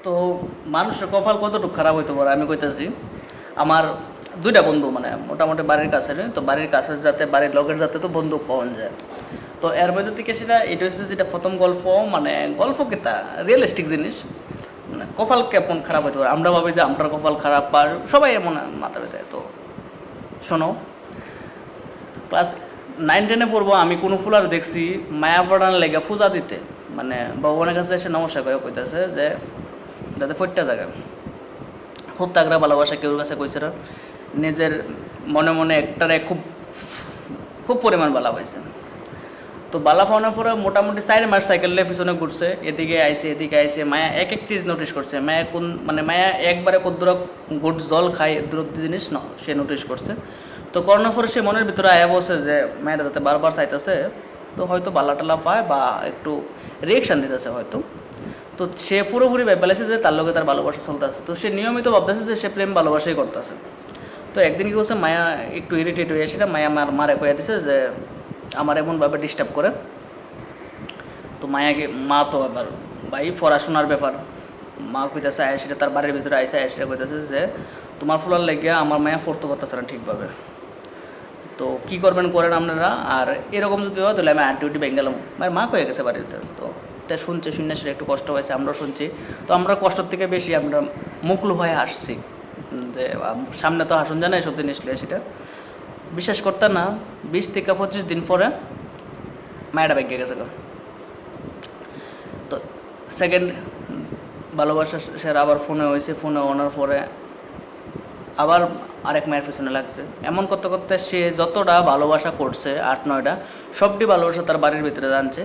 তো মানুষের কপাল কতটুকু খারাপ হইতে পারে আমি কইতাছি। আমার দুইটা বন্ধু মানে মোটামুটি বাড়ির কাছে, তো বাড়ির কাছে যাতে বাড়ির লোকের যাতে তো বন্ধু পাওয়া যায়। তো এর মধ্যে থেকে সেটা এটা হচ্ছে যেটা প্রথম গল্প, মানে গল্প কেতা রিয়েলিস্টিক জিনিস। মানে কপাল কেমন খারাপ হইতে পারে, আমরা ভাবি যে আমরা কপাল খারাপ বা সবাই এমন মাথা ব্যথায়। তো শোনো, ক্লাস 9-10-এ পড়বো, আমি কোনো ফুলার দেখছি মায়া পড়ার লেগে পূজা দিতে, মানে ভগবানের কাছে এসে নমস্কার করে কইতেছে যে যাতে ফটটা জায়গা খুব তাগড়া ভালোবাসা কেউর কাছে কইছে না, নিজের মনে মনে একটারে খুব খুব পরিমাণ বালা পাইছে। তো বালা পাওয়ানোর পরে মোটামুটি 4 মাস সাইকেল নিয়ে পিছনে ঘুরছে, এদিকে আইছে এদিকে আইছে, মায়া এক এক চিজ নোটিস করছে, মায়া কোন মানে মায়া একবারে কদ্দুর গুড জল খায় দূর জিনিস ন সে নোটিস করছে। তো করানোর পরে সে মনের ভিতরে আয়া বসে যে মায়েরা যাতে বারবার চাইতেছে, তো হয়তো বালা টালা পায় বা একটু রিয়েকশান দিতেছে হয়তো। তো সে পুরোপুরি ভেবেছে যে তার লগে তার ভালোবাসা চলতেছে, তো সে নিয়মিত ভাবতেছে যে সে প্রেম ভালোবাসাই করতেছে। তো একদিন কি করছে, মায়া একটু ইরিটেট হয়ে সেটা মায়া মারে কয়ে দিছে যে আমার এমনভাবে ডিস্টার্ব করে। তো মায়াকে মা তো আবার ভাই পড়াশোনার ব্যাপার, মা কইতেছে আয় সেটা তার বাড়ির ভিতরে আইসে আয় সেটা কইতেছে যে তোমার ফুলার লেগে আমার মায়া পড়তে পারতেছে না ঠিকভাবে, তো কী করবেন করেন আপনারা, আর এরকম যদি হয় তাহলে আমি ডিউটি ভেঙে গেলাম। মানে মা কয়ে গেছে বাড়িতে। তো তাই শুনছে, শুনে সেটা একটু কষ্ট হয়েছে, আমরাও শুনছি। তো আমরা কষ্টর থেকে বেশি আমরা মুখলু হয়ে আসছি যে সামনে তো হাসুন জানা এসব জিনিস সেটা বিশ্বাস করতে না। 20 থেকে 25 দিন পরে মায়েরা ভেঙে গেছে। তো সেকেন্ড ভালোবাসা সে আবার ফোনে হয়েছে, ফোনে ওনার পরে আবার আরেক মায়ের পিছনে লাগছে। এমন করতে করতে সে যতটা ভালোবাসা করছে 8-9টা সবটি ভালোবাসা তার বাড়ির ভিতরে জানছে।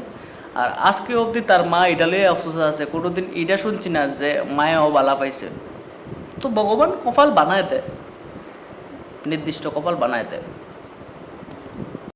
আর আজকে অবধি তার মা এটা লিয়ে অফসোস আছে, কোনোদিন এটা শুনছি না যে মায়াও বালা পাইছে। তো ভগবান কপাল বানায় দেয়, নির্দিষ্ট কপাল বানায় দেয়।